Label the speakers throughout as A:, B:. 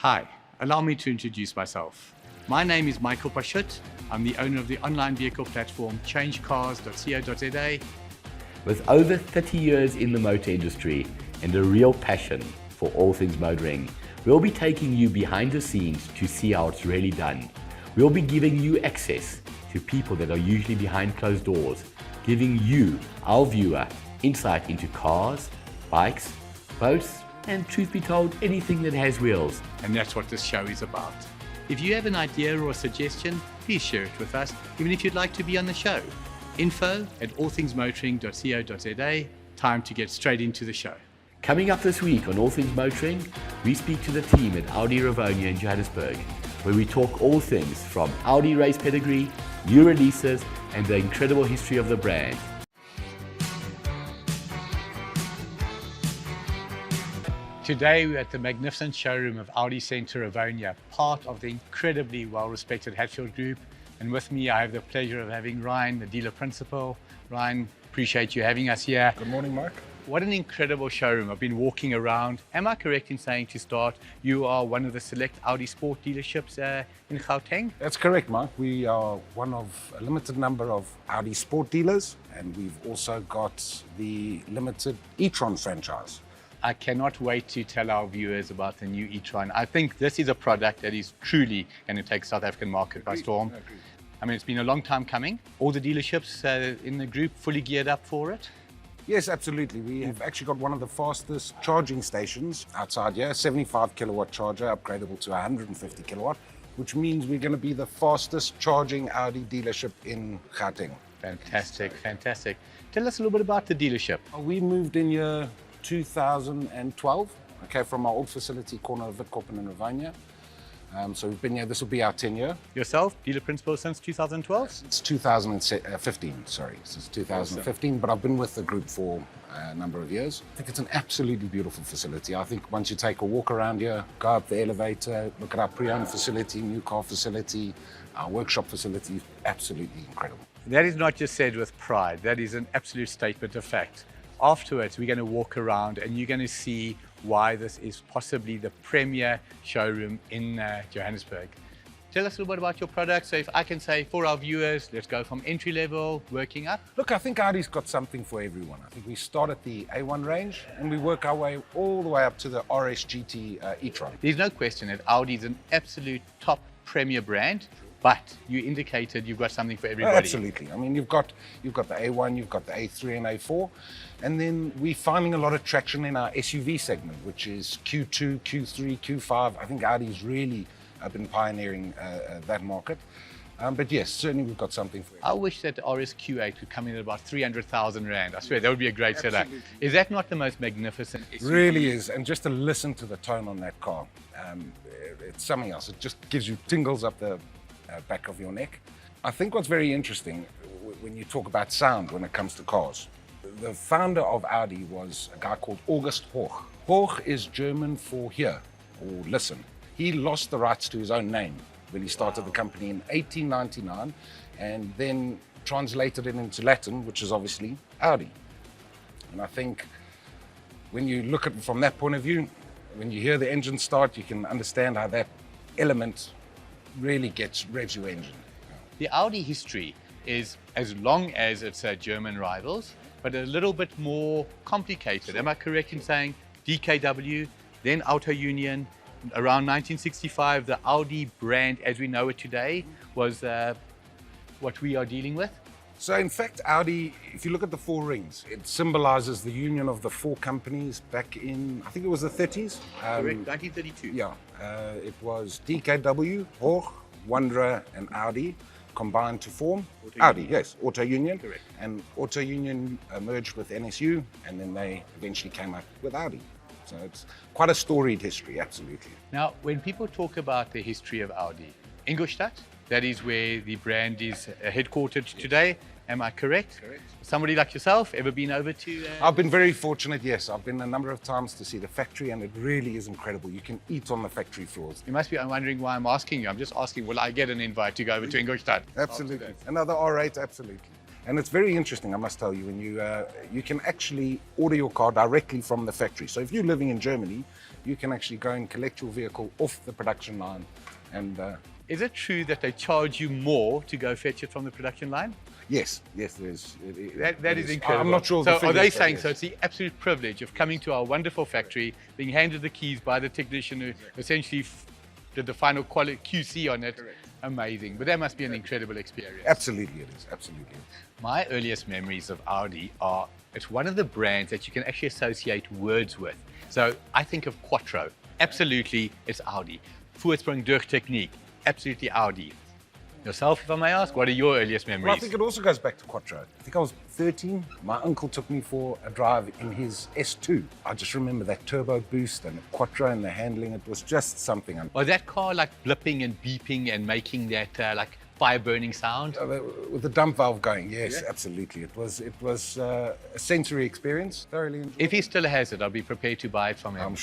A: Hi, allow me to introduce myself. My name is Michael Pashut. I'm the owner of the online vehicle platform CHANGECARS.co.za.
B: With over 30 years in the motor industry and a real passion for all things motoring, we'll be taking you behind the scenes to see how it's really done. We'll be giving you access to people that are usually behind closed doors, giving you, our viewer, insight into cars, bikes, boats, and truth be told, anything that has wheels.
A: And that's what this show is about. If you have an idea or a suggestion, please share it with us, even if you'd like to be on the show. info@allthingsmotoring.co.za. Time to get straight into the show.
B: Coming up this week on All Things Motoring, we speak to the team at Audi Rivonia in Johannesburg, where we talk all things from Audi race pedigree, new releases, and the incredible history of the brand.
A: Today we're at the magnificent showroom of Audi Centre Rivonia, part of the incredibly well-respected Hatfield Group. And with me I have the pleasure of having Ryan, the dealer principal. Ryan, appreciate you having us here.
C: Good morning, Mark.
A: What an incredible showroom. I've been walking around. Am I correct in saying, to start, you are one of the select Audi Sport dealerships in Gauteng?
C: That's correct, Mark. We are one of a limited number of Audi Sport dealers, and we've also got the limited e-Tron franchise.
A: I cannot wait to tell our viewers about the new e-Tron. I think this is a product that is truly going to take the South African market by storm. I mean, it's been a long time coming. All the dealerships in the group fully geared up for it?
C: Yes, absolutely. We have actually got one of the fastest charging stations outside here, 75 kilowatt charger, upgradable to 150 kilowatt, which means we're going to be the fastest charging Audi dealership in Gauteng.
A: Fantastic, fantastic. Tell us a little bit about the dealership.
C: We moved in here 2012, okay, from our old facility, corner of Witkoppen and Rivonia. So we've been here, this will be our 10-year.
A: Yourself, dealer principal since 2012?
C: It's 2015, sorry, since 2015, awesome. But I've been with the group for a number of years. I think it's an absolutely beautiful facility. I think once you take a walk around here, go up the elevator, look at our pre-owned facility, new car facility, our workshop facility, absolutely incredible.
A: That is not just said with pride, that is an absolute statement of fact. Afterwards, we're going to walk around and you're going to see why this is possibly the premier showroom in Johannesburg. Tell us a little bit about your product. So if I can say for our viewers, let's go from entry level, working up.
C: Look, I think Audi's got something for everyone. I think we start at the A1 range and we work our way all the way up to the RS GT e-Tron.
A: There's no question that Audi is an absolute top premier brand. But you indicated you've got something for everybody.
C: Absolutely. I mean, you've got the A1, you've got the A3 and A4, and then we're finding a lot of traction in our SUV segment, which is Q2, Q3, Q5. I think Audi's really been pioneering that market. But yes, certainly we've got something for everybody.
A: I wish that the RS Q8 could come in at about 300,000 Rand. I swear, that would be a great setup. Is that not the most magnificent SUV?
C: Really is. And just to listen to the tone on that car, it's something else. It just gives you tingles up the back of your neck. I think what's very interesting when you talk about sound when it comes to cars, the founder of Audi was a guy called August Hoch. Hoch is German for hear or listen. He lost the rights to his own name when he started the company in 1899 and then translated it into Latin, which is obviously Audi. And I think when you look at it from that point of view, when you hear the engine start, you can understand how that element really revs your engine.
A: The Audi history is as long as its German rivals, but a little bit more complicated. Am I correct in saying DKW, then Auto Union, around 1965, the Audi brand as we know it today was what we are dealing with?
C: So in fact, Audi, if you look at the four rings, it symbolizes the union of the four companies back in, I think it was the 30s.
A: Correct, 1932.
C: Yeah, it was DKW, Hoch, Wanderer and Audi combined to form Audi, yes, Auto Union.
A: Correct.
C: And Auto Union merged with NSU and then they eventually came up with Audi. So it's quite a storied history, absolutely.
A: Now, when people talk about the history of Audi, Ingolstadt, that is where the brand is headquartered today. Am I correct?
C: Correct.
A: Somebody like yourself, ever been over to...
C: I've been very fortunate, yes. I've been a number of times to see the factory and it really is incredible. You can eat on the factory floors.
A: You must be wondering why I'm asking you. I'm just asking, will I get an invite to go over to Ingolstadt?
C: Absolutely. Another R8, absolutely. And it's very interesting, I must tell you, when you can actually order your car directly from the factory. So if you're living in Germany, you can actually go and collect your vehicle off the production line. And
A: Is it true that they charge you more to go fetch it from the production line?
C: yes, there is.
A: That is incredible.
C: I'm not sure.
A: So
C: the
A: are they
C: figures, but
A: saying
C: yes.
A: so? It's the absolute privilege of coming to our wonderful factory, being handed the keys by the technician who essentially did the final quality QC on it.
C: Correct.
A: Amazing. But that must be an incredible experience.
C: Absolutely, it is. Absolutely.
A: My earliest memories of Audi are, it's one of the brands that you can actually associate words with. So I think of Quattro. Absolutely, it's Audi. Voorsprong durch Techniek. Absolutely Audi. Yourself, if I may ask, what are your earliest memories?
C: Well, I think it also goes back to Quattro. I think I was 13. My uncle took me for a drive in his S2. I just remember that turbo boost and the Quattro and the handling. It was just something.
A: Was that car like blipping and beeping and making that like fire burning sound?
C: With the dump valve going, yes, absolutely. It was a sensory experience. Thoroughly enjoyed.
A: If he still has it, I'll be prepared to buy it from him.
C: I'm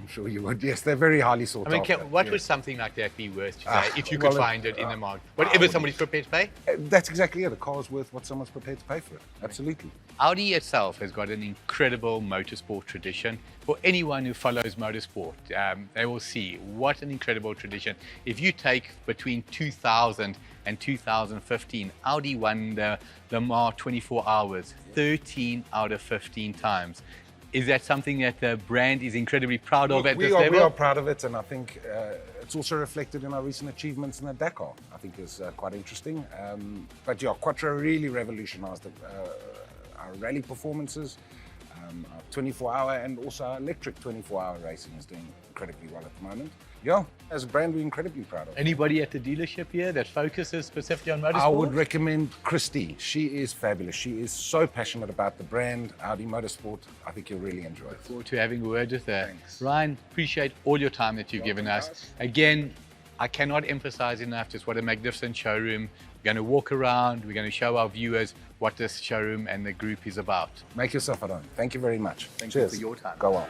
C: sure you would. Yes, they're very highly sought
A: I mean,
C: after.
A: what
C: yes.
A: would something like that be worth today if you could
C: well,
A: find it in the market? Whatever somebody's prepared to pay?
C: That's exactly it. A car is worth what someone's prepared to pay for it. Absolutely.
A: Audi itself has got an incredible motorsport tradition. For anyone who follows motorsport, they will see what an incredible tradition. If you take between 2000 and 2015, Audi won the Le Mans 24 hours 13 out of 15 times. Is that something that the brand is incredibly proud of at this level?
C: We are proud of it, and I think it's also reflected in our recent achievements in the Dakar. I think is quite interesting. But yeah, Quattro really revolutionized our rally performances. Our 24-hour and also our electric 24-hour racing is doing incredibly well at the moment. Yeah, as a brand, we're incredibly proud of it.
A: Anybody at the dealership here that focuses specifically on motorsport?
C: I would recommend Christy. She is fabulous. She is so passionate about the brand, Audi Motorsport. I think you'll really enjoy it.
A: Forward to having a word with her.
C: Thanks.
A: Ryan, appreciate all your time that you've given us. Again, I cannot emphasize enough just what a magnificent showroom. We're going to walk around. We're going to show our viewers what this showroom and the group is about.
C: Make yourself at home. Thank you very much.
A: Thank you for your time.
C: Go on.